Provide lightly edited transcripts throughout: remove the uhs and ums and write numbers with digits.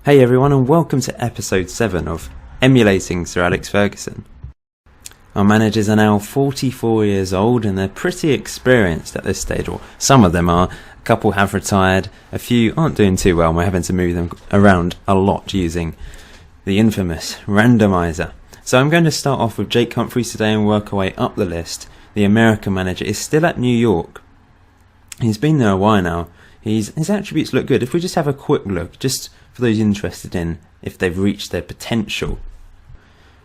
Hey everyone, and welcome to episode 7 of Emulating Sir Alex Ferguson. Our managers are now 44 years old and they're pretty experienced at this stage, or some of them are. A couple have retired, a few aren't doing too well and we're having to move them around a lot using the infamous randomizer. So I'm going to start off with Jake Humphries today and work our way up the list. The American manager is still at New York. He's been there a while now. His attributes look good. If we just have a quick look, just for those interested in if they've reached their potential,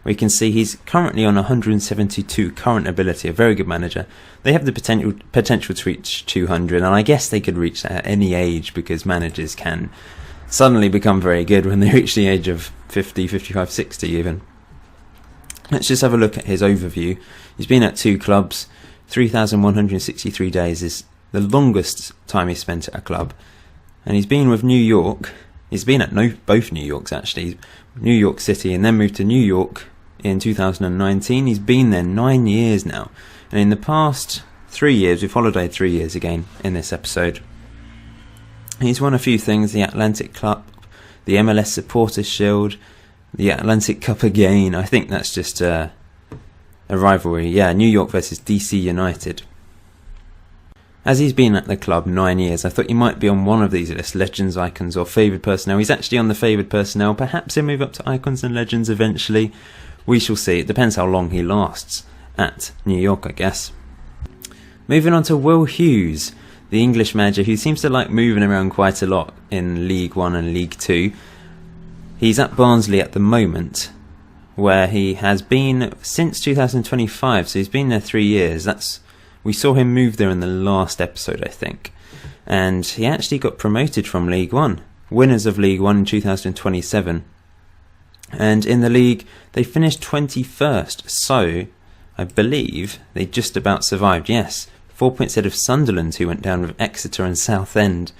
we can see he's currently on 172 current ability, a very good manager. They have the potential to reach 200, and I guess they could reach that at any age because managers can suddenly become very good when they reach the age of 50, 55, 60 even. Let's just have a look at his overview. He's been at 2 clubs, 3,163 days is the longest time he spent at a club, and he's been with New York. He's been at both New Yorks actually, New York City, and then moved to New York in 2019. He's been there 9 years now, and in the past 3 years, we've holidayed 3 years again in this episode. He's won a few things: the Atlantic Cup, the MLS Supporters Shield, the Atlantic Cup again. I think that's just a rivalry. Yeah, New York versus DC United. As he's been at the club 9 years, I thought he might be on one of these lists, Legends, Icons or Favoured Personnel. He's actually on the Favoured Personnel. Perhaps he'll move up to Icons and Legends eventually. We shall see. It depends how long he lasts at New York, I guess. Moving on to Will Hughes, the English manager who seems to like moving around quite a lot in League 1 and League 2. He's at Barnsley at the moment, where he has been since 2025, so he's been there 3 years. We saw him move there in the last episode, I think. And he actually got promoted from League 1. Winners of League 1 in 2027. And in the league, they finished 21st. So, I believe they just about survived. Yes, 4 points ahead of Sunderland, who went down with Exeter and Southend.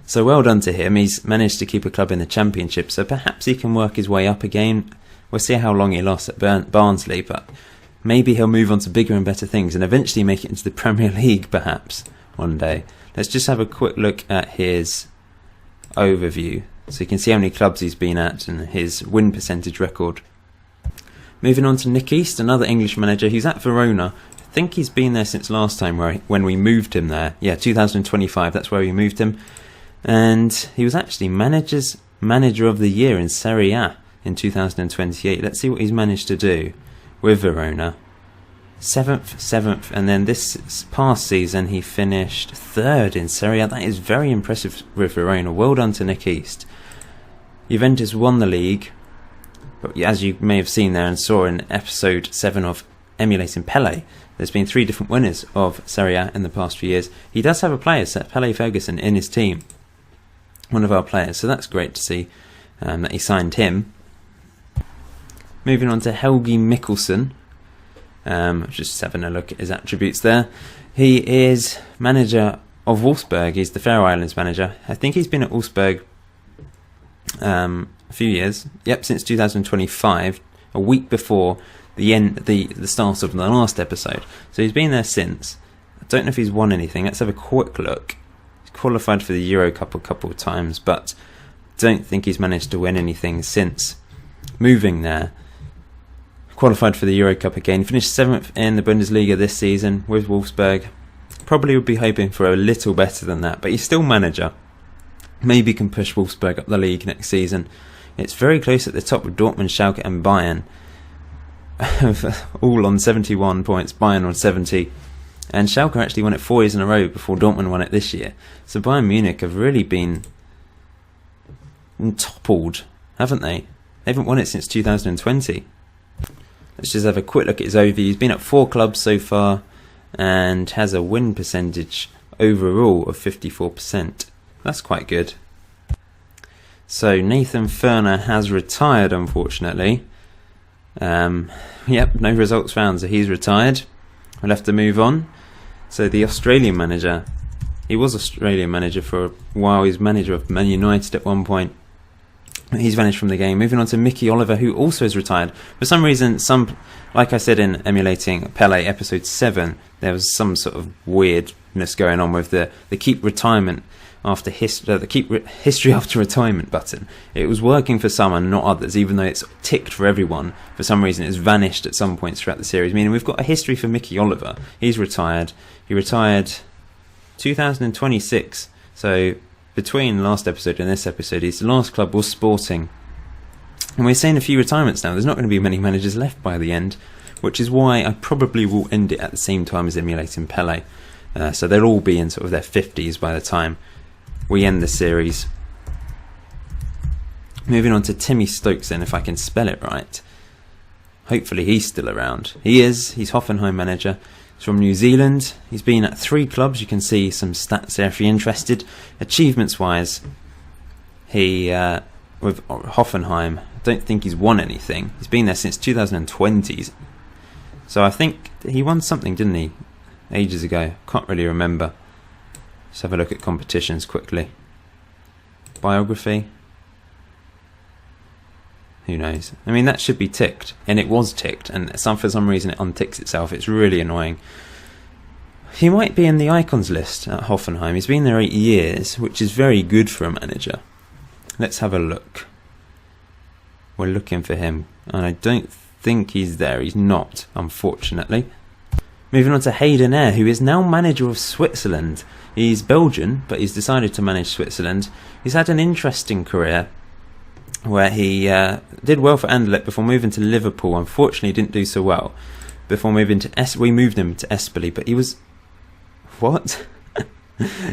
So well done to him. He's managed to keep a club in the Championship. So perhaps he can work his way up again. We'll see how long he lasts at Barnsley, but maybe he'll move on to bigger and better things and eventually make it into the Premier League, perhaps, one day. Let's just have a quick look at his overview, so you can see how many clubs he's been at and his win percentage record. Moving on to Nick East, another English manager who's at Verona. I think he's been there since last time when we moved him there. Yeah, 2025, that's where we moved him. And he was actually Manager of the Year in Serie A in 2028. Let's see what he's managed to do with Verona. 7th, and then this past season he finished 3rd in Serie A. That is very impressive with Verona. Well done to Nick East. Juventus won the league, but as you may have seen there and saw in episode 7 of Emulating Pele, there's been 3 different winners of Serie A in the past few years. He does have a player, Pele Ferguson, in his team, one of our players, so that's great to see that he signed him. Moving on to Helgi Mikkelsen, just having a look at his attributes there. He is manager of Wolfsburg. He's the Faroe Islands manager. I think he's been at Wolfsburg a few years. Yep, since 2025, a week before the start of the last episode. So he's been there since. I don't know if he's won anything. Let's have a quick look. He's qualified for the Euro Cup a couple of times, but don't think he's managed to win anything since moving there. Qualified for the Euro Cup again, finished 7th in the Bundesliga this season with Wolfsburg. Probably would be hoping for a little better than that, but he's still manager. Maybe can push Wolfsburg up the league next season. It's very close at the top with Dortmund, Schalke and Bayern. All on 71 points, Bayern on 70. And Schalke actually won it 4 years in a row before Dortmund won it this year. So Bayern Munich have really been toppled, haven't they? They haven't won it since 2020. Let's just have a quick look at his overview. He's been at 4 clubs so far and has a win percentage overall of 54%. That's quite good. So Nathan Ferner has retired, unfortunately. Yep, no results found, so he's retired. We'll have to move on. So the Australian manager, he was Australian manager for a while. He's manager of Man United at one point. He's vanished from the game. Moving on to Mickey Oliver, who also has retired. For some reason, like I said in Emulating Pele episode 7, there was some sort of weirdness going on with the keep retirement after the keep history after retirement button. It was working for some and not others, even though it's ticked for everyone. For some reason, it's vanished at some points throughout the series. Meaning we've got a history for Mickey Oliver. He's retired. He retired 2026. So between last episode and this episode, his last club was Sporting. And we're seeing a few retirements now. There's not going to be many managers left by the end, which is why I probably will end it at the same time as emulating Pele. So they'll all be in sort of their 50s by the time we end the series. Moving on to Timmy Stokes then, if I can spell it right. Hopefully he's still around. He is. He's Hoffenheim manager. He's from New Zealand. He's been at 3 clubs. You can see some stats there if you're interested. Achievements-wise, he, with Hoffenheim, I don't think he's won anything. He's been there since 2020. So I think he won something, didn't he? Ages ago. Can't really remember. Let's have a look at competitions quickly. Biography. Who knows? I mean, that should be ticked. And it was ticked. And for some reason it unticks itself. It's really annoying. He might be in the icons list at Hoffenheim. He's been there 8 years, which is very good for a manager. Let's have a look. We're looking for him. And I don't think he's there. He's not, unfortunately. Moving on to Hayden Eyre, who is now manager of Switzerland. He's Belgian, but he's decided to manage Switzerland. He's had an interesting career where he did well for Anderlecht before moving to Liverpool. Unfortunately, he didn't do so well before moving to we moved him to Espoli, but he was... What?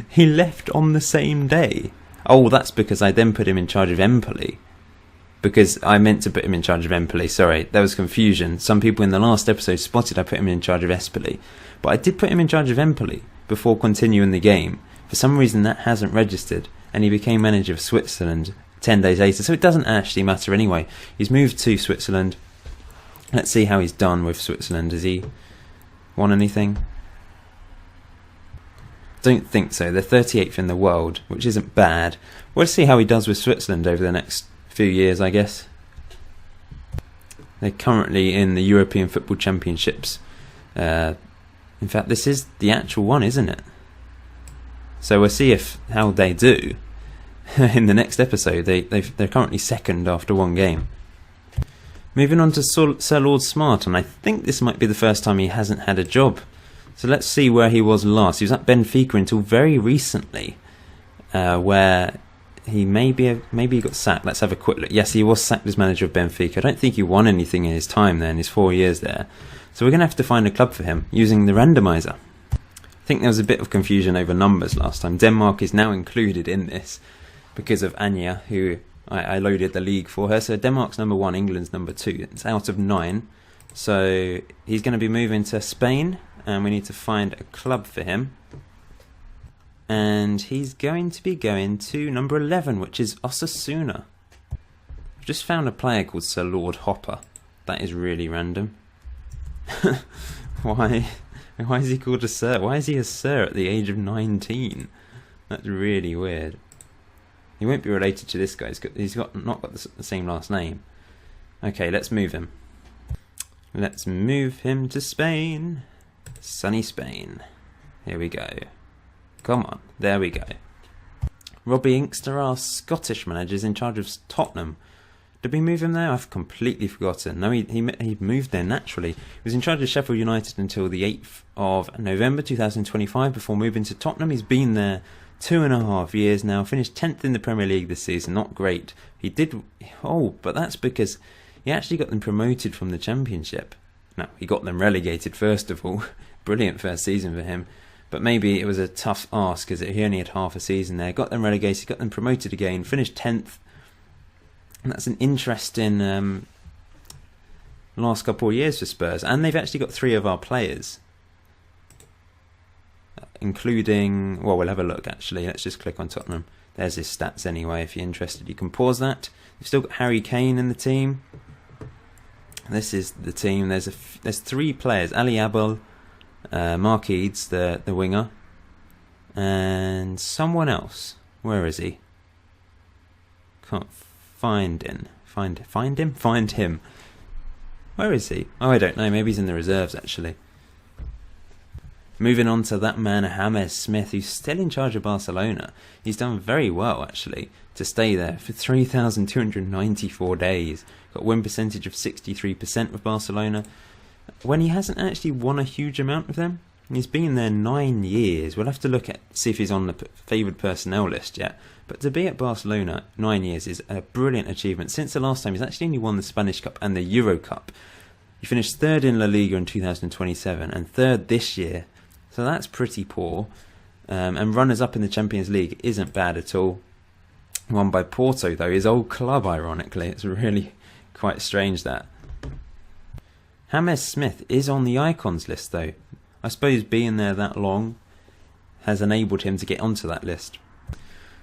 He left on the same day. Oh, that's because I then put him in charge of Empoli. Because I meant to put him in charge of Empoli. Sorry, there was confusion. Some people in the last episode spotted I put him in charge of Espoli. But I did put him in charge of Empoli before continuing the game. For some reason that hasn't registered. And he became manager of Switzerland 10 days later. So it doesn't actually matter anyway. He's moved to Switzerland. Let's see how he's done with Switzerland. Has he won anything? Don't think so. They're 38th in the world, which isn't bad. We'll see how he does with Switzerland over the next few years, I guess. They're currently in the European Football Championships. In fact, this is the actual one, isn't it? So we'll see how they do in the next episode. They're currently second after one game. Moving on to Sir Lord Smart, and I think this might be the first time he hasn't had a job. So let's see where he was last. He was at Benfica until very recently, where he maybe he got sacked. Let's have a quick look. Yes, he was sacked as manager of Benfica. I don't think he won anything in his time there, in his 4 years there. So we're going to have to find a club for him using the randomizer. I think there was a bit of confusion over numbers last time. Denmark is now included in this because of Anya, who I loaded the league for her. So Denmark's number 1, England's number 2. It's out of 9. So he's going to be moving to Spain, and we need to find a club for him. And he's going to be going to number 11, which is Osasuna. I've just found a player called Sir Lord Hopper. That is really random. Why is he called a Sir? Why is he a Sir at the age of 19? That's really weird. He won't be related to this guy. He's not got the same last name. Okay, let's move him. Let's move him to Spain. Sunny Spain. Here we go. Come on, there we go. Robbie Inkster, our Scottish manager, is in charge of Tottenham. Did we move him there? I've completely forgotten. No, he moved there naturally. He was in charge of Sheffield United until the 8th of November 2025 before moving to Tottenham. He's been there 2.5 years now. Finished 10th in the Premier League this season. Not great. He did... Oh, but that's because he actually got them promoted from the Championship. No, he got them relegated first of all. Brilliant first season for him. But maybe it was a tough ask because he only had half a season there. Got them relegated, got them promoted again, finished 10th. And that's an interesting last couple of years for Spurs. And they've actually got 3 of our players. Including... Well, we'll have a look actually. Let's just click on Tottenham. There's his stats anyway. If you're interested, you can pause that. We've still got Harry Kane in the team. This is the team. There's 3 players. Ali Abel... Mark Eads, the winger, and someone else. Where is he? Can't find him. Find him. Where is he? Oh, I don't know. Maybe he's in the reserves actually. Moving on to that man James Smith, who's still in charge of Barcelona. He's done very well, actually, to stay there for 3,294 days. Got a win percentage of 63% with Barcelona, when he hasn't actually won a huge amount with them. He's been there 9 years. We'll have to see if he's on the favoured personnel list yet. But to be at Barcelona 9 years is a brilliant achievement. Since the last time, he's actually only won the Spanish Cup and the Euro Cup. He finished third in La Liga in 2027 and third this year. So that's pretty poor. And runners-up in the Champions League isn't bad at all. Won by Porto, though, his old club, ironically. It's really quite strange, that. James Smith is on the icons list, though. I suppose being there that long has enabled him to get onto that list.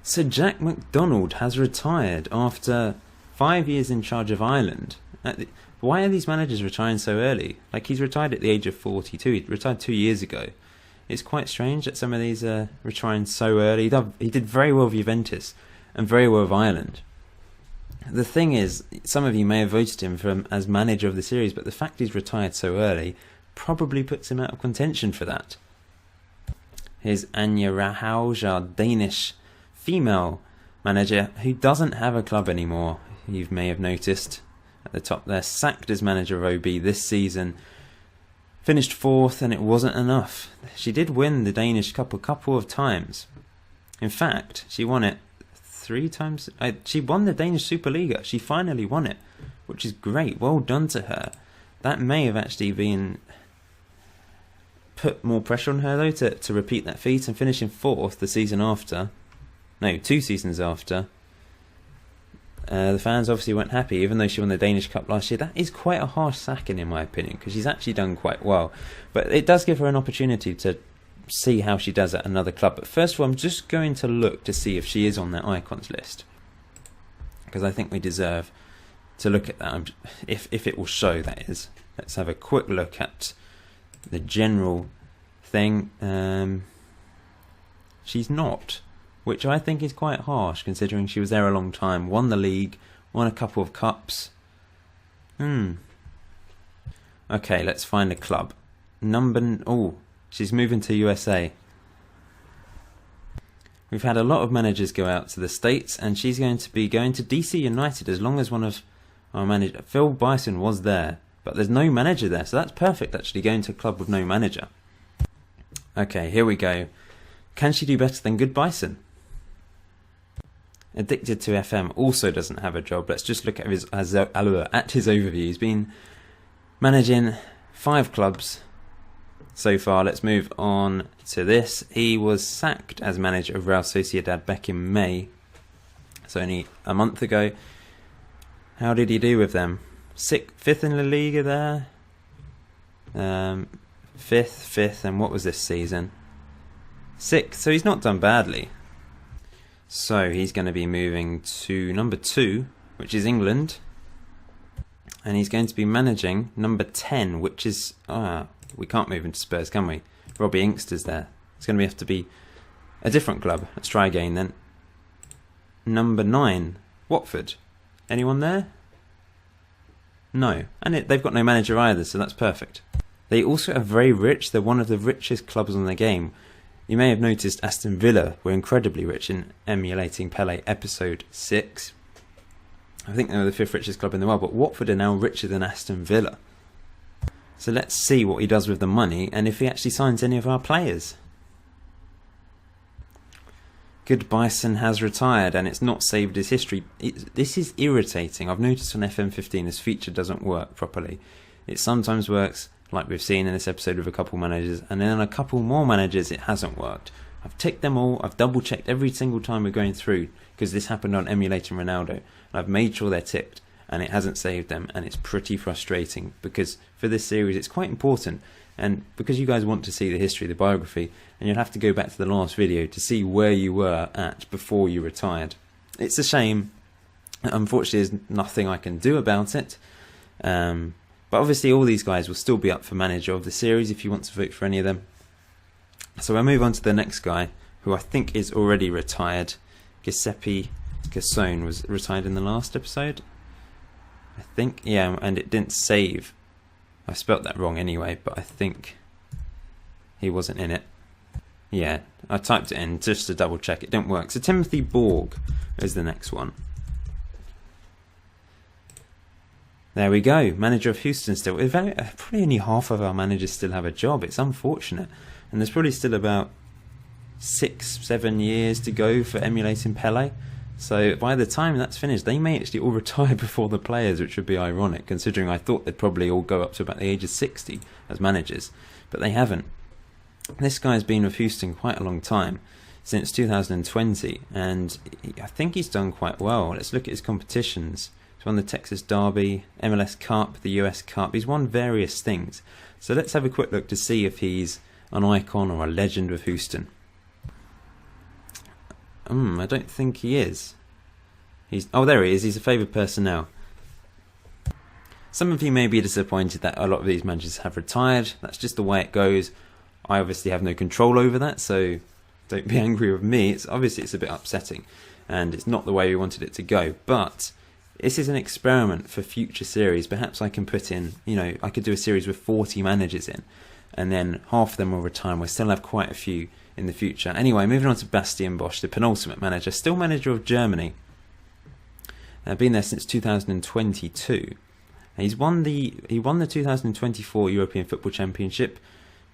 Sir Jack McDonald has retired after 5 years in charge of Ireland. Why are these managers retiring so early? Like, he's retired at the age of 42. He retired 2 years ago. It's quite strange that some of these are retiring so early. He did very well with Juventus and very well with Ireland. The thing is, some of you may have voted him as manager of the series, but the fact he's retired so early probably puts him out of contention for that. Here's Anja Rahauge, our Danish female manager, who doesn't have a club anymore. You may have noticed at the top there, sacked as manager of OB this season. Finished fourth, and it wasn't enough. She did win the Danish Cup a couple of times. In fact, she won it 3 times. She won the Danish Superliga. She finally won it, which is great. Well done to her. That may have actually been put more pressure on her, though, to repeat that feat and finish in fourth the season after. No, 2 seasons after. The fans obviously weren't happy, even though she won the Danish Cup last year. That is quite a harsh sacking, in my opinion, because she's actually done quite well. But it does give her an opportunity to see how she does at another club. But first of all, I'm just going to look to see if she is on their icons list, because I think we deserve to look at that, if it will show, that is. Let's have a quick look at the general thing. She's not, which I think is quite harsh, considering she was there a long time, won the league, won a couple of cups. Okay, let's find a club. She's moving to USA. We've had a lot of managers go out to the States, and she's going to be going to DC United as long as one of our managers, Phil Bison, was there. But there's no manager there, so that's perfect, actually, going to a club with no manager. Okay, here we go. Can she do better than Good Bison? Addicted to FM also doesn't have a job. Let's just look at his overview. He's been managing 5 clubs so far. Let's move on to this. He was sacked as manager of Real Sociedad back in May. So only a month ago. How did he do with them? 5th in La Liga there. 5th, and what was this season? 6th, so he's not done badly. So he's going to be moving to number 2, which is England. And he's going to be managing number 10, which is... we can't move into Spurs, can we? Robbie Inkster's there. It's going to have to be a different club. Let's try again then. Number 9, Watford. Anyone there? No. And they've got no manager either, so that's perfect. They also are very rich. They're one of the richest clubs in the game. You may have noticed Aston Villa were incredibly rich in emulating Pele episode 6. I think they were the 5th richest club in the world, but Watford are now richer than Aston Villa. So let's see what he does with the money and if he actually signs any of our players. Good Bison has retired and it's not saved his history. This is irritating. I've noticed on FM15 this feature doesn't work properly. It sometimes works, like we've seen in this episode with a couple managers, and then on a couple more managers it hasn't worked. I've ticked them all, I've double checked every single time we're going through, because this happened on Emulating Ronaldo, and I've made sure they're ticked, and it hasn't saved them, and it's pretty frustrating, because for this series it's quite important, and because you guys want to see the history, the biography, and you'll have to go back to the last video to see where you were at before you retired. It's a shame. Unfortunately, there's nothing I can do about it. But obviously all these guys will still be up for manager of the series if you want to vote for any of them. So we'll move on to the next guy, who I think is already retired. Giuseppe Cassone was retired in the last episode, I think. Yeah, and it didn't save. I spelt that wrong anyway, but I think he wasn't in it. Yeah, I typed it in just to double check. It didn't work. So Timothy Borg is the next one. There we go. Manager of Houston still. Probably only half of our managers still have a job. It's unfortunate. And there's probably still about 6-7 years to go for emulating Pele. So by the time that's finished, they may actually all retire before the players, which would be ironic, considering I thought they'd probably all go up to about the age of 60 as managers. But they haven't. This guy's been with Houston quite a long time, since 2020, and I think he's done quite well. Let's look at his competitions. He's won the Texas Derby, MLS Cup, the US Cup. He's won various things. So let's have a quick look to see if he's an icon or a legend with Houston. I don't think he is. There he is. He's a favoured personnel. Some of you may be disappointed that a lot of these managers have retired. That's just the way it goes. I obviously have no control over that, so don't be angry with me. It's a bit upsetting, and it's not the way we wanted it to go. But this is an experiment for future series. Perhaps I can put in, I could do a series with 40 managers in, and then half of them will retire. We'll still have quite a few in the future. Anyway, moving on to Bastian Bosch, the penultimate manager, still manager of Germany. Been there since 2022. He won the 2024 European Football Championship.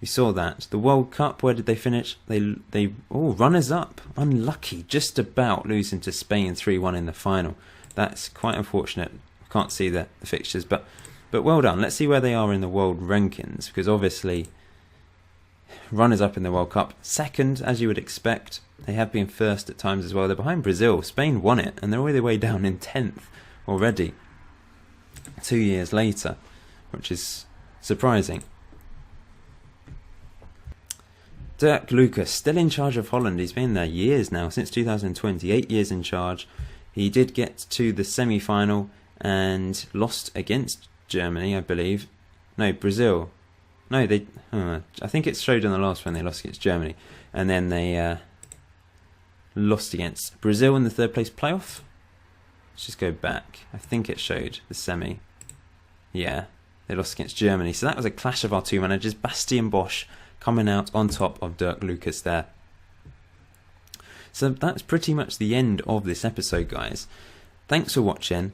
We saw that. The World Cup, where did they finish? Runners up. Unlucky, just about losing to Spain 3-1 in the final. That's quite unfortunate. I can't see the fixtures, but well done. Let's see where they are in the world rankings, because obviously runners up in the World Cup. Second, as you would expect. They have been first at times as well. They're behind Brazil. Spain won it, and they're all the way down in 10th already, 2 years later, which is surprising. Dirk Lucas, still in charge of Holland. He's been there years now, since 2020, 8 years in charge. He did get to the semi-final and lost against Germany, I believe. No, Brazil. No, I think it showed in the last one they lost against Germany. And then they lost against Brazil in the third place playoff. Let's just go back. I think it showed the semi. Yeah, they lost against Germany. So that was a clash of our two managers. Bastian Bosch coming out on top of Dirk Lucas there. So that's pretty much the end of this episode, guys. Thanks for watching.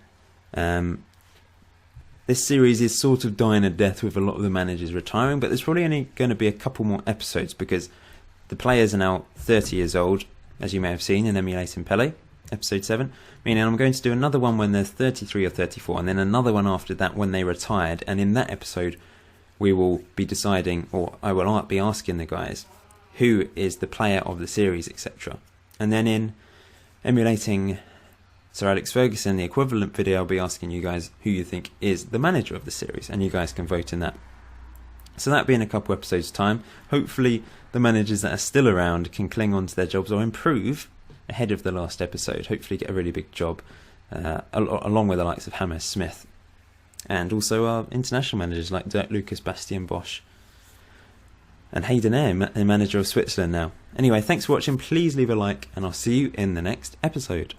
This series is sort of dying a death with a lot of the managers retiring, but there's probably only going to be a couple more episodes because the players are now 30 years old, as you may have seen in Emulating Pele, episode 7. Meaning I'm going to do another one when they're 33 or 34, and then another one after that when they retired, and in that episode we will be deciding, or I will be asking the guys, who is the player of the series, etc. And then in Emulating Sir Alex Ferguson, the equivalent video, I'll be asking you guys who you think is the manager of the series, and you guys can vote in that. So that'll be in a couple episodes' time. Hopefully the managers that are still around can cling on to their jobs or improve ahead of the last episode. Hopefully get a really big job, along with the likes of Hammer Smith. And also our international managers like Dirk Lucas, Bastian Bosch, and Hayden Ayer, the manager of Switzerland now. Anyway, thanks for watching. Please leave a like, and I'll see you in the next episode.